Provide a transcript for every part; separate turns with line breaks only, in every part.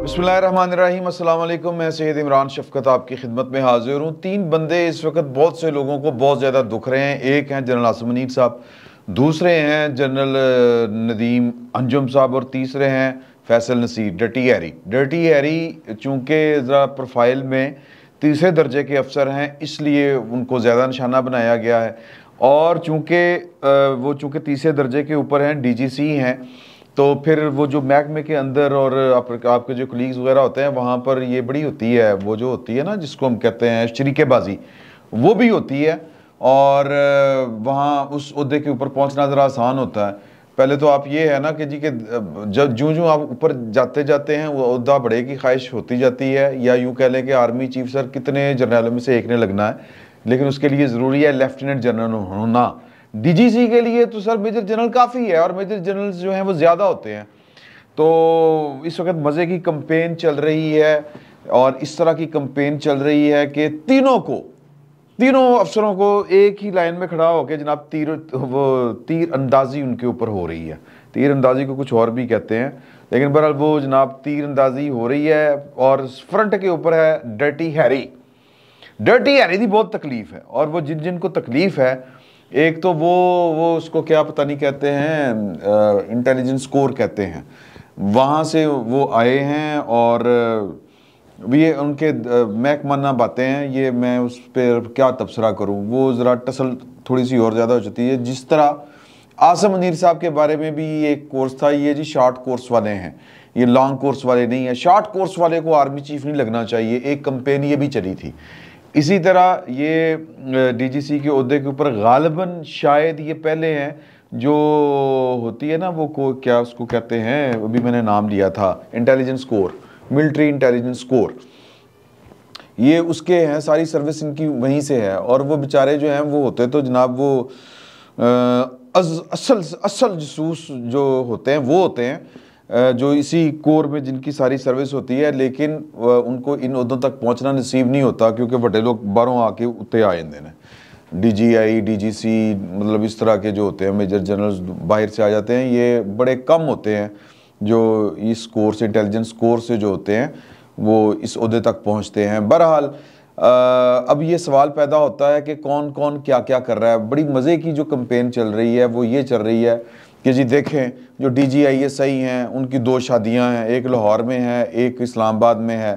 बिस्मिल्लाहिर्रहमानिर्रहीम, अस्सलाम वालेकुम। मैं सैयद इमरान शफकत आपकी खिदमत में हाजिर हूँ। तीन बंदे इस वक्त बहुत से लोगों को बहुत ज़्यादा दुख रहे हैं। एक हैं जनरल आसिम मुनीर साहब, दूसरे हैं जनरल नदीम अंजुम साहब और तीसरे हैं Faisal Naseer Dirty Harry. Dirty Harry चूँकि ज़रा प्रोफाइल में तीसरे दर्जे के अफसर हैं, इसलिए उनको ज़्यादा निशाना बनाया गया है। और चूँकि तीसरे दर्जे के ऊपर हैं, DGC हैं, तो फिर वो जो महकमे के अंदर और आपके जो कलीग्स वगैरह होते हैं वहाँ पर ये बड़ी होती है, वो जो होती है ना जिसको हम कहते हैं शरीकेबाजी, वो भी होती है। और वहाँ उस ओहदे के ऊपर पहुँचना ज़रा आसान होता है। पहले तो आप ये है ना कि जी कि जब जूँ आप ऊपर जाते जाते हैं वो ओहदा बढ़े की ख्वाहिश होती जाती है, या यूँ कह लें कि आर्मी चीफ सर कितने जर्नलों में से एक ने लगना है, लेकिन उसके लिए ज़रूरी है लेफ्टिनेंट जनरल होना। DGC के लिए तो सर मेजर जनरल काफ़ी है, और मेजर जनरल्स जो हैं वो ज़्यादा होते हैं। तो इस वक्त मज़े की कंपेन चल रही है, और इस तरह की कंपेन चल रही है कि तीनों अफसरों को एक ही लाइन में खड़ा होकर जनाब तीर अंदाजी उनके ऊपर हो रही है। तीर अंदाजी को कुछ और भी कहते हैं, लेकिन बहरहाल वो जनाब तीर अंदाजी हो रही है। और फ्रंट के ऊपर है डर्टी हैरी। डर्टी हैरी की बहुत तकलीफ़ है, और वो जिनको तकलीफ़ है, एक तो वो उसको क्या पता नहीं कहते हैं, इंटेलिजेंस कोर कहते हैं, वहाँ से वो आए हैं। और ये उनके महकमाना बातें हैं, ये मैं उस पर क्या तबसरा करूँ, वो ज़रा टसल थोड़ी सी और ज़्यादा हो जाती है। जिस तरह आसिम मुनीर साहब के बारे में भी एक कोर्स था, ये जी शॉर्ट कोर्स वाले हैं, ये लॉन्ग कोर्स वाले नहीं है। शॉर्ट कोर्स वाले को आर्मी चीफ नहीं लगना चाहिए, एक कंपेन ये भी चली थी। इसी तरह ये DGC के ओहदे के ऊपर गालिबन शायद ये पहले हैं, जो होती है ना वो क्या उसको कहते हैं, अभी मैंने नाम लिया था, intelligence core, military intelligence core, ये उसके हैं, सारी सर्विस इनकी वहीं से है। और वो बेचारे जो हैं वो होते तो जनाब वो असल जसूस जो होते हैं वो होते हैं, जो इसी कोर में जिनकी सारी सर्विस होती है, लेकिन उनको इन उहदों तक पहुंचना नसीब नहीं होता, क्योंकि बड़े लोग बाहरों आके उत्ते आ जाते हैं। DGI DGC मतलब इस तरह के जो होते हैं मेजर जनरल्स बाहर से आ जाते हैं। ये बड़े कम होते हैं जो इस कोर से, इंटेलिजेंस कोर से जो होते हैं वो इस ओहदे तक पहुँचते हैं। बहरहाल अब ये सवाल पैदा होता है कि कौन कौन क्या क्या कर रहा है। बड़ी मज़े की जो कंपेन चल रही है वो ये चल रही है कि जी देखें, जो DGISI हैं उनकी 2 शादियां हैं, एक लाहौर में है, एक इस्लामाबाद में है,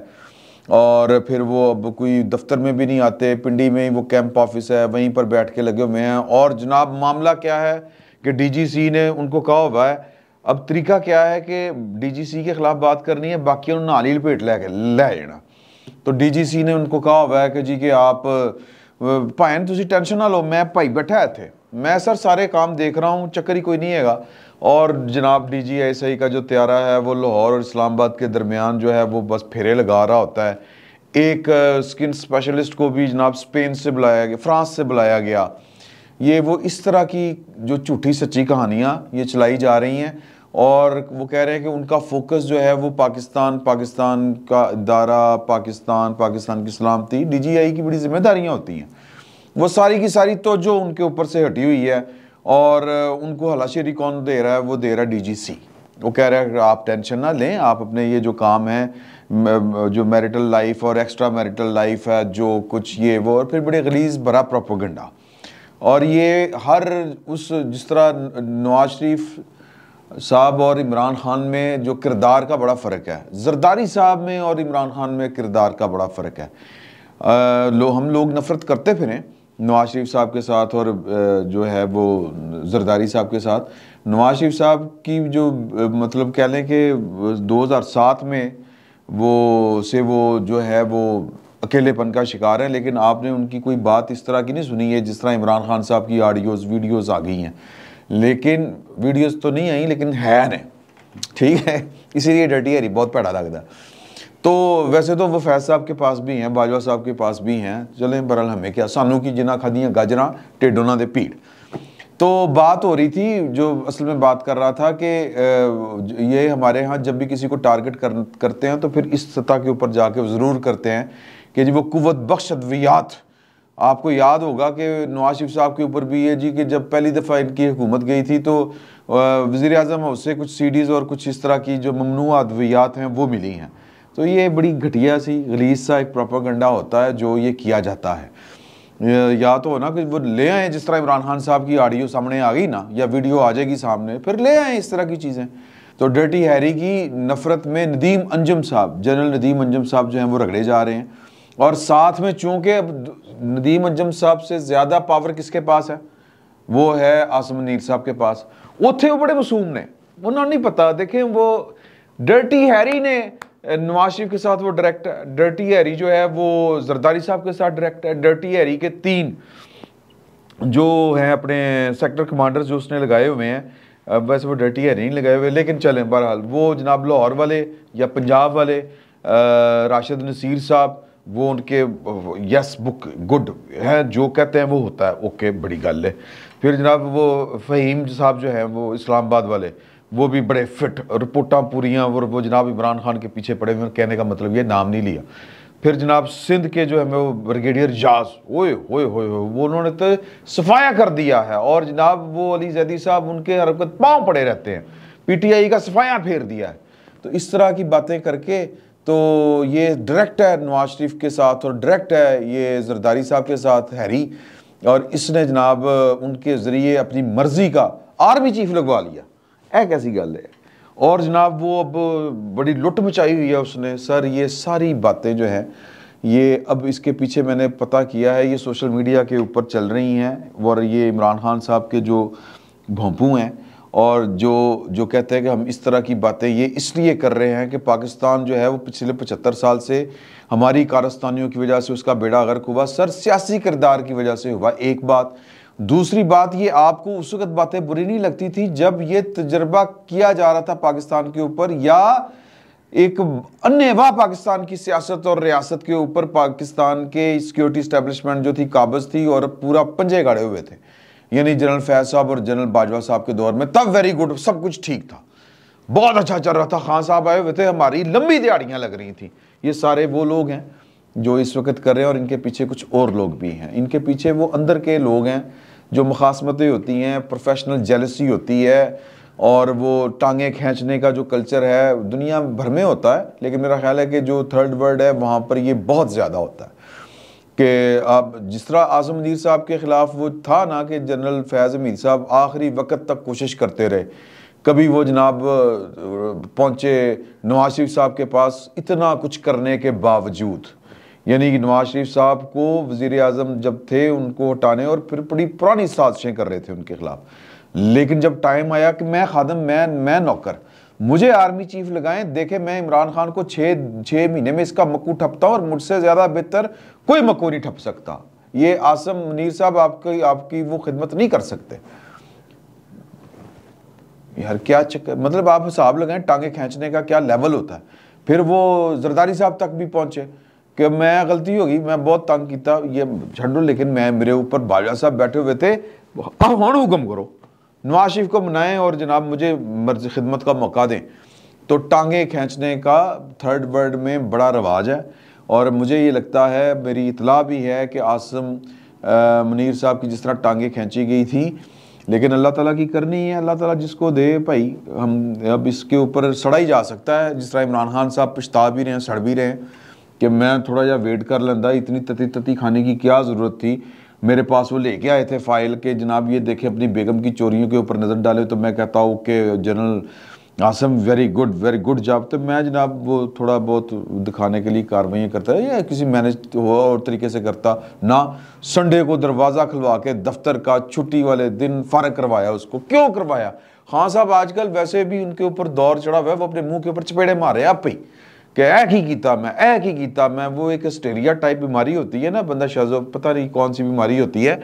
और फिर वो अब कोई दफ्तर में भी नहीं आते, पिंडी में ही वो कैंप ऑफिस है, वहीं पर बैठ के लगे हुए हैं। और जनाब मामला क्या है कि DGC ने उनको कहा हुआ है, अब तरीका क्या है कि DGC के खिलाफ बात करनी है, बाकी उन्होंने नाली लपेट ले जाना। तो DGC ने उनको कहा हुआ है कि जी कि आप भाएं तुसी टेंशन ना लो, मैं भाई बैठा है थे, मैं सर सारे काम देख रहा हूँ, चक्कर ही कोई नहीं हैगा। और जनाब DGISI का जो त्यारा है वो लाहौर और इस्लामाबाद के दरमियान जो है वो बस फेरे लगा रहा होता है। एक स्किन स्पेशलिस्ट को भी जनाब स्पेन से बुलाया गया, फ्रांस से बुलाया गया। ये वो इस तरह की जो झूठी सच्ची कहानियाँ ये चलाई जा रही हैं, और वो कह रहे हैं कि उनका फोकस जो है वो पाकिस्तान का इदारा, पाकिस्तान की सलामती, DGI की बड़ी जिम्मेदारियाँ होती हैं, वो सारी की सारी तो जो उनके ऊपर से हटी हुई है। और उनको हलाशेरी कौन दे रहा है, वो दे रहा है DGC। वो कह रहा है आप टेंशन ना लें, आप अपने ये जो काम है, जो मैरिटल लाइफ और एक्स्ट्रा मैरिटल लाइफ है, जो कुछ ये वो, और फिर बड़े गलीज़ भरा प्रोपेगेंडा। और ये हर जिस तरह नवाज शरीफ साहब और इमरान खान में जो किरदार का बड़ा फ़र्क है, जरदारी साहब में और इमरान खान में किरदार का बड़ा फ़र्क है। हम लोग नफ़रत करते फिरें नवाज शरीफ साहब के साथ, और जो है वो जरदारी साहब के साथ। नवाज शरीफ साहब की जो मतलब कह लें कि 2007 में वो जो है वो अकेलेपन का शिकार है, लेकिन आपने उनकी कोई बात इस तरह की नहीं सुनी है जिस तरह इमरान खान साहब की ऑडियोज़ वीडियोज़ आ गई हैं। लेकिन वीडियोज़ तो नहीं आई, लेकिन है ने, ठीक है, इसीलिए डर्टी हैरी बहुत भैड़ा लगता है। तो वैसे तो वो फैज़ साहब के पास भी हैं, बाजवा साहब के पास भी हैं, चलें बहरहाल हमें क्या, सानू की जिन्ना खादियाँ गाजरां ढिड उन्हां दे पीड़। तो बात हो रही थी, जो असल में बात कर रहा था कि ये हमारे यहाँ जब भी किसी को टारगेट करते हैं तो फिर इस सतह के ऊपर जाके ज़रूर करते हैं कि जी वो कुव्वत बख्श अद्वियात। आपको याद होगा कि नवाज शरीफ साहब के ऊपर भी ये जी कि जब पहली दफ़ा इनकी हुकूमत गई थी तो वज़ीर आज़म हाउस से कुछ CDs और कुछ इस तरह की जो ममनूआ अद्वियात हैं वो मिली हैं। तो ये बड़ी घटिया सी गलीज सा एक प्रोपेगेंडा होता है जो ये किया जाता है। या तो ना कि वो ले आए, जिस तरह इमरान खान साहब की ऑडियो सामने आ गई ना, या वीडियो आ जाएगी सामने, फिर ले आए इस तरह की चीज़ें। तो डर्टी हैरी की नफ़रत में नदीम अंजुम साहब, जनरल नदीम अंजुम साहब जो हैं वो रगड़े जा रहे हैं। और साथ में चूँकि अब नदीम अंजुम साहब से ज़्यादा पावर किसके पास है, वो है आसिम मुनीर साहब के पास। उथे वो बड़े मासूम ने, उन्होंने नहीं पता। देखें, वो डर्टी हैरी ने नवाज शरीफ के साथ वो डायरेक्ट है, डर्टी हैरी जो है वो जरदारी साहब के साथ डायरेक्ट है। डर्टी हैरी के 3 जो हैं अपने सेक्टर कमांडर्स जो उसने लगाए हुए हैं, वैसे वो डर्टी हैरी नहीं लगाए हुए, लेकिन चलें बहरहाल वो जनाब लाहौर वाले या पंजाब वाले राशिद नसीर साहब, वो उनके यस बुक गुड है, जो कहते हैं वो होता है, ओके, बड़ी गल है। फिर जनाब वो फ़हीम साहब जो है वो इस्लामाबाद वाले, वो भी बड़े फिट, रिपोर्टां पूरियाँ, वो जनाब इमरान खान के पीछे पड़े हुए, कहने का मतलब ये नाम नहीं लिया। फिर जनाब सिंध के जो है वो ब्रिगेडियर जाज, ओए होए होए, वो उन्होंने तो सफाया कर दिया है। और जनाब वो अली जैदी साहब, उनके हरकत पाँव पड़े रहते हैं, PTI का सफाया फेर दिया है। तो इस तरह की बातें करके तो ये डायरेक्ट है नवाज शरीफ के साथ, और डायरेक्ट है ये जरदारी साहब के साथ हैरी, और इसने जनाब उनके ज़रिए अपनी मर्जी का आर्मी चीफ लगवा लिया। ऐ कैसी गल है। और जनाब वो अब बड़ी लुट मचाई हुई है उसने। सर ये सारी बातें जो हैं, ये अब इसके पीछे मैंने पता किया है, ये सोशल मीडिया के ऊपर चल रही हैं, और ये इमरान खान साहब के जो भोंपू हैं, और जो कहते हैं कि हम इस तरह की बातें ये इसलिए कर रहे हैं कि पाकिस्तान जो है वो पिछले 75 साल से हमारी कारस्तानियों की वजह से उसका बेड़ा गर्क हुआ। सर सियासी किरदार की वजह से हुआ, एक बात। दूसरी बात, ये आपको उस वक्त बातें बुरी नहीं लगती थी जब ये तजर्बा किया जा रहा था पाकिस्तान के ऊपर, या एक अन्यवा पाकिस्तान की सियासत और रियासत के ऊपर पाकिस्तान के सिक्योरिटी इस्टेब्लिशमेंट जो थी काबज थी और पूरा पंजे गाड़े हुए थे, यानी जनरल फैज साहब और जनरल बाजवा साहब के दौर में, तब वेरी गुड, सब कुछ ठीक था, बहुत अच्छा चल रहा था। खान साहब आए हुए थे, हमारी लंबी दिहाड़ियाँ लग रही थी। ये सारे वो लोग हैं जो इस वक्त कर रहे हैं, और इनके पीछे कुछ और लोग भी हैं। इनके पीछे वो अंदर के लोग हैं जो मुखासमतें होती हैं, प्रोफेशनल जेलसी होती है, और वो टांगे खींचने का जो कल्चर है दुनिया भर में होता है, लेकिन मेरा ख्याल है कि जो थर्ड वर्ल्ड है वहाँ पर ये बहुत ज़्यादा होता है। कि आप जिस तरह आज़म मुनीर साहब के ख़िलाफ़ वो था ना, कि जनरल फैज़ हमीद साहब आखिरी वक्त तक कोशिश करते रहे, कभी वो जनाब पहुँचे नवाज शरीफ साहब के पास इतना कुछ करने के बावजूद, यानी कि नवाज शरीफ साहब को वज़ीर आज़म जब थे उनको हटाने, और फिर बड़ी पुरानी साजिशें कर रहे थे उनके ख़िलाफ़। लेकिन जब टाइम आया कि मैं खादम, मैं नौकर, मुझे आर्मी चीफ लगाएं, देखे मैं इमरान खान को 6 महीने में इसका मक्कू ठपता हूँ, और मुझसे ज़्यादा बेहतर कोई मक्कू नहीं ठप सकता। ये आसिम मुनीर साहब आपकी वो खिदमत नहीं कर सकते। यार क्या चक्कर, मतलब आप हिसाब लगाएं टांगे खींचने का क्या लेवल होता है। फिर वो जरदारी साहब तक भी पहुंचे कि मैं गलती होगी, मैं बहुत तंग किया, ये छड्डो, लेकिन मैं मेरे ऊपर बाजवा साहब बैठे हुए थे, हाँ हुक्म करो, नवाज शरीफ को मनाएं और जनाब मुझे मर्ज खिदमत का मौका दें। तो टांगे खींचने का थर्ड वर्ल्ड में बड़ा रवाज है, और मुझे ये लगता है, मेरी इतला भी है कि आसिम मुनीर साहब की जिस तरह टांगे खींची गई थी, लेकिन अल्लाह ताला की करनी है, अल्लाह ताला जिसको दे भाई, हम अब इसके ऊपर सड़ा ही जा सकता है। जिस तरह इमरान खान साहब पछता भी रहे हैं, सड़ भी रहे हैं कि मैं थोड़ा जा वेट कर लेंदा, इतनी तती तती खाने की क्या ज़रूरत थी। मेरे पास वो लेके आए थे फाइल के जनाब ये देखें अपनी बेगम की चोरियों के ऊपर नज़र डाले, तो मैं कहता हूँ कि general Asim very good job. तो मैं जनाब वो थोड़ा बहुत दिखाने के लिए कार्रवाइयाँ करता है, या किसी मैनेज हुआ और तरीके से करता ना। संडे को दरवाज़ा खुलवा के दफ्तर का छुट्टी वाले दिन फारग करवाया उसको, क्यों करवाया? खान साहब आजकल वैसे भी उनके ऊपर दौर चढ़ा हुआ है, वो अपने मुंह के ऊपर चपेड़े मारे आप ही कि ऐ की कीता मैं। वो एक हिस्टेरिया टाइप बीमारी होती है ना, बंदा शायद पता नहीं कौन सी बीमारी होती है,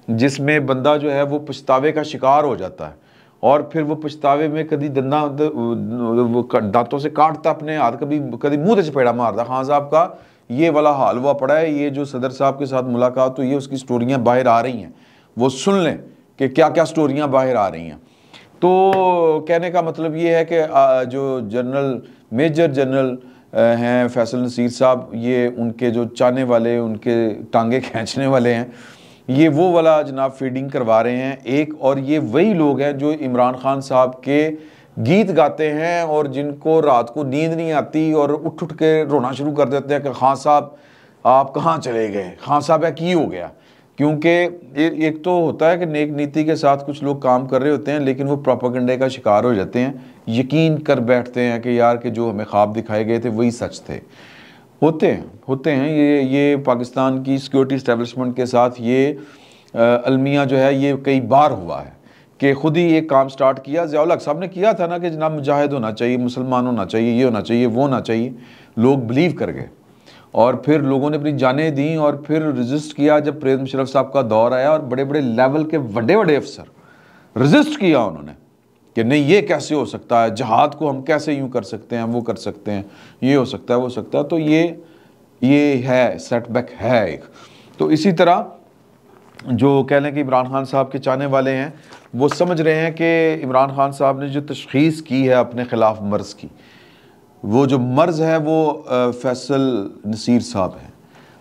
जिसमें बंदा जो है वो पछतावे का शिकार हो जाता है, और फिर वो पछतावे में कभी दांतों से काटता अपने हाथ, कभी मुंह से चपेड़ा मारता। खान साहब का ये वाला हाल हुआ पड़ा है। ये जो सदर साहब के साथ मुलाकात, तो ये उसकी स्टोरियाँ बाहर आ रही हैं, वो सुन लें कि क्या क्या स्टोरियाँ बाहर आ रही हैं। तो कहने का मतलब ये है कि जो मेजर जनरल हैं फैसल नसीर साहब, ये उनके जो चाहने वाले, उनके टांगे खींचने वाले हैं, ये वो वाला जनाब फीडिंग करवा रहे हैं एक। और ये वही लोग हैं जो इमरान खान साहब के गीत गाते हैं और जिनको रात को नींद नहीं आती और उठ उठ के रोना शुरू कर देते हैं कि खान साहब आप कहाँ चले गए, खान साहब या की हो गया। क्योंकि एक तो होता है कि नेक नीति के साथ कुछ लोग काम कर रहे होते हैं, लेकिन वो प्रोपेगेंडे का शिकार हो जाते हैं, यकीन कर बैठते हैं कि यार कि जो हमें ख्वाब दिखाए गए थे वही सच थे। होते हैं ये पाकिस्तान की सिक्योरिटी इस्टेब्लिशमेंट के साथ ये अलमिया जो है ये कई बार हुआ है कि खुद ही एक काम स्टार्ट किया। ज़िया-उल हक साहब ने किया था ना कि जनाब मुजाहिद होना चाहिए, मुसलमान होना चाहिए, ये होना चाहिए, वो होना चाहिए, लोग बिलीव कर गए और फिर लोगों ने अपनी जानें दी और फिर रजिस्ट किया। जब परवेज़ मुशर्रफ साहब का दौर आया और बड़े बड़े लेवल के बड़े बड़े अफसर रजिस्ट किया उन्होंने कि नहीं ये कैसे हो सकता है, जहाद को हम कैसे यूँ कर सकते हैं, वो कर सकते हैं, ये हो सकता है, वो हो सकता है। तो ये है सेटबैक है एक। तो इसी तरह जो कह लें कि इमरान खान साहब के चाहने वाले हैं वो समझ रहे हैं कि इमरान खान साहब ने जो तशख़ीस की है अपने ख़िलाफ़ मर्ज़ की, वो जो मर्ज़ है वो फैसल नसीर साहब हैं।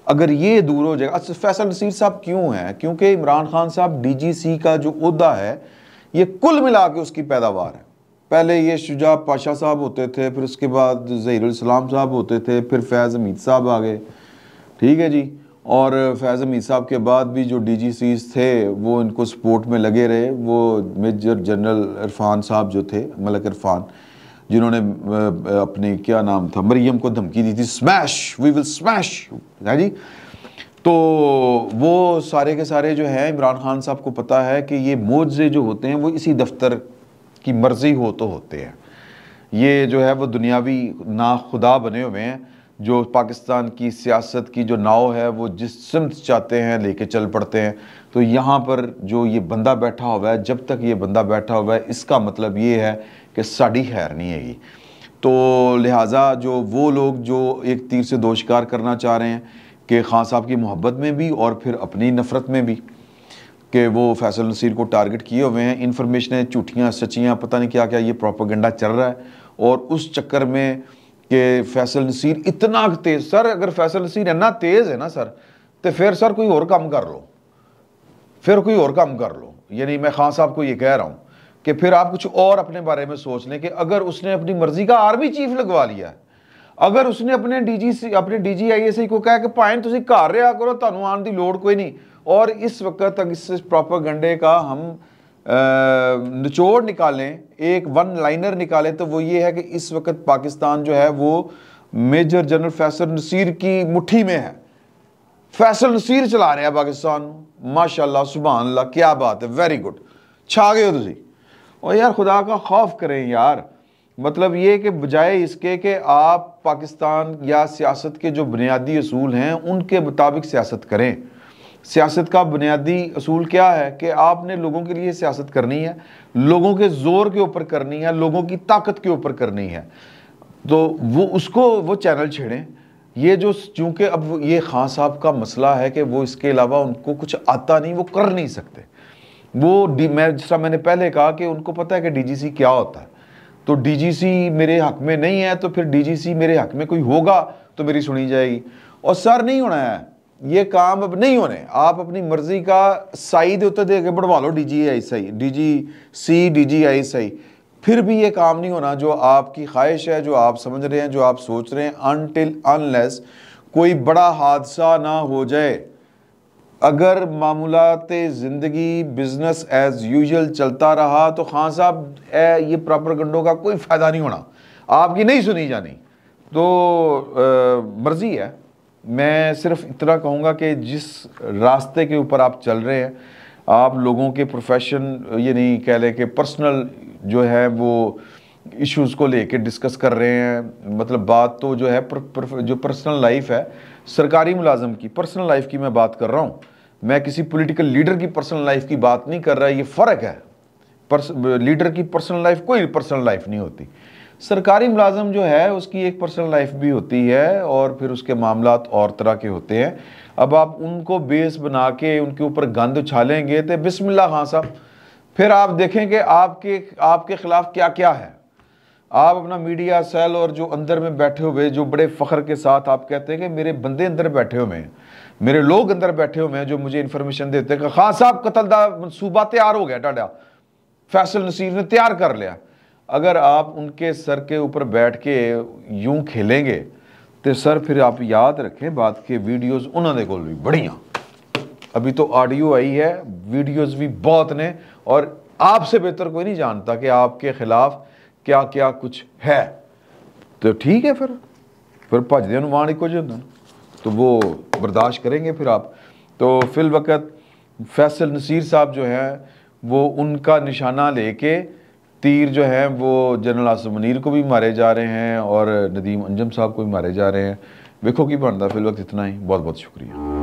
अगर ये दूर हो जाएगा, अच्छा फैसल नसीर साहब क्यों हैं? क्योंकि इमरान खान साहब DGC का जो ओहदा है ये कुल मिला के उसकी पैदावार है। पहले ये शुजा पाशा साहब होते थे, फिर उसके बाद ज़हीरुल इस्लाम साहब होते थे, फिर फैज़ हमीद साहब आ गए, ठीक है जी। और फैज़ हमीद साहब के बाद भी जो DGCs थे वो इनको सपोर्ट में लगे रहे। वो मेजर जनरल इरफान साहब जो थे, मलक इरफान, जिन्होंने अपनी क्या नाम था मरियम को धमकी दी थी, स्मैश वी विल स्मैश, है जी। तो वो सारे के सारे जो हैं इमरान खान साहब को पता है कि ये मोज़े जो होते हैं वो इसी दफ्तर की मर्ज़ी हो तो होते हैं। ये जो है वो दुनियावी ना खुदा बने हुए हैं जो पाकिस्तान की सियासत की जो नाव है वो जिस सिमत चाहते हैं लेके चल पड़ते हैं। तो यहाँ पर जो ये बंदा बैठा हुआ है, जब तक ये बंदा बैठा हुआ है इसका मतलब ये है कि साड़ी खैर नहीं हैगी। तो लिहाजा जो वो लोग जो एक तीर से दो शिकार करना चाह रहे हैं कि खान साहब की मोहब्बत में भी और फिर अपनी नफ़रत में भी, कि वो फैसल नसीर को टारगेट किए हुए हैं, इन्फॉर्मेशनें झूठियाँ सच्चियाँ पता नहीं क्या क्या ये प्रोपेगेंडा चल रहा है। और उस चक्कर में कि फैसल नसीर इतना तेज़, सर अगर फैसल नसीर इतना तेज़ है ना सर, तो फिर सर कोई और काम कर लो, फिर कोई और काम कर लो। यानी मैं खान साहब को ये कह रहा हूँ कि फिर आप कुछ और अपने बारे में सोच लें कि अगर उसने अपनी मर्जी का आर्मी चीफ लगवा लिया है, अगर उसने अपने DGISI को कहा कि भाएं तुसीं घर रहा करो, तुहानूं आने की लोड़ कोई नहीं। और इस वक्त तक इस प्रोपेगेंडे का हम निचोड़ निकालें, एक वन लाइनर निकालें, तो वो ये है कि इस वक्त पाकिस्तान जो है वो मेजर जनरल फैसल नसीर की मुट्ठी में है। फैसल नसीर चला रहे हैं पाकिस्तान, माशाल्लाह सुभान अल्लाह, क्या बात है, वेरी गुड, छा गए हो तुसीं। और यार खुदा का खौफ करें यार, मतलब ये कि बजाय इसके कि आप पाकिस्तान या सियासत के जो बुनियादी असूल हैं उनके मुताबिक सियासत करें। सियासत का बुनियादी असूल क्या है कि आपने लोगों के लिए सियासत करनी है, लोगों के ज़ोर के ऊपर करनी है, लोगों की ताकत के ऊपर करनी है। तो वो उसको वो चैनल छेड़ें। ये जो चूँकि अब ये खान साहब का मसला है कि वो इसके अलावा उनको कुछ आता नहीं, वो कर नहीं सकते। वो मैं जिस तरह मैंने पहले कहा कि उनको पता है कि DGC क्या होता है। तो DGC मेरे हक में नहीं है तो फिर DGC मेरे हक में कोई होगा तो मेरी सुनी जाएगी। और सर नहीं होना है ये काम, अब नहीं होने। आप अपनी मर्जी का साई दे दे के बढ़वा लो DGC DGISI, फिर भी ये काम नहीं होना जो आपकी ख्वाहिश है, जो आप समझ रहे हैं, जो आप सोच रहे हैं, अनटिल अनलेस कोई बड़ा हादसा ना हो जाए। अगर मामूलात ज़िंदगी बिजनेस एज यूजुअल चलता रहा तो खान साहब ये प्रोपेगेंडों का कोई फ़ायदा नहीं होना, आपकी नहीं सुनी जानी। तो मर्जी है। मैं सिर्फ इतना कहूँगा कि जिस रास्ते के ऊपर आप चल रहे हैं, आप लोगों के प्रोफेशन ये नहीं कह लें कि पर्सनल जो है वो इश्यूज़ को लेके डिस्कस कर रहे हैं। मतलब बात तो जो है जो पर्सनल लाइफ है, सरकारी मुलाजम की पर्सनल लाइफ की मैं बात कर रहा हूँ। मैं किसी पॉलिटिकल लीडर की पर्सनल लाइफ की बात नहीं कर रहा। ये फ़र्क है। लीडर की पर्सनल लाइफ कोई पर्सनल लाइफ नहीं होती। सरकारी मुलाजम जो है उसकी एक पर्सनल लाइफ भी होती है और फिर उसके मामलात और तरह के होते हैं। अब आप उनको बेस बना के उनके ऊपर गंद उछालेंगे तो बिस्मिल्लाह खान साहब, फिर आप देखेंगे आपके खिलाफ क्या क्या है। आप अपना मीडिया सेल और जो अंदर में बैठे हुए, जो बड़े फ़ख्र के साथ आप कहते हैं कि मेरे बंदे अंदर बैठे हुए हैं, मेरे लोग अंदर बैठे हुए हैं जो मुझे इन्फॉर्मेशन देते हैं कि खान साहब कतल दा मनसूबा तैयार हो गया, टाडा फैसल नसीर ने तैयार कर लिया। अगर आप उनके सर के ऊपर बैठ के यूं खेलेंगे तो सर फिर आप याद रखें बात के वीडियोस उन्होंने कोल भी बढ़िया, अभी तो ऑडियो आई है, वीडियोस भी बहुत ने, और आपसे बेहतर कोई नहीं जानता कि आपके खिलाफ क्या क्या कुछ है। तो ठीक है, फिर भजदे अनुमान एक हो, तो वो बर्दाश्त करेंगे फिर आप। तो फिल वक़्त फैसल नसीर साहब जो हैं वो उनका निशाना लेके तीर जो है वो जनरल आसिफ मुनीर को भी मारे जा रहे हैं और नदीम अंजम साहब को भी मारे जा रहे हैं। देखो की बनता फिल वक्त इतना ही। बहुत बहुत शुक्रिया।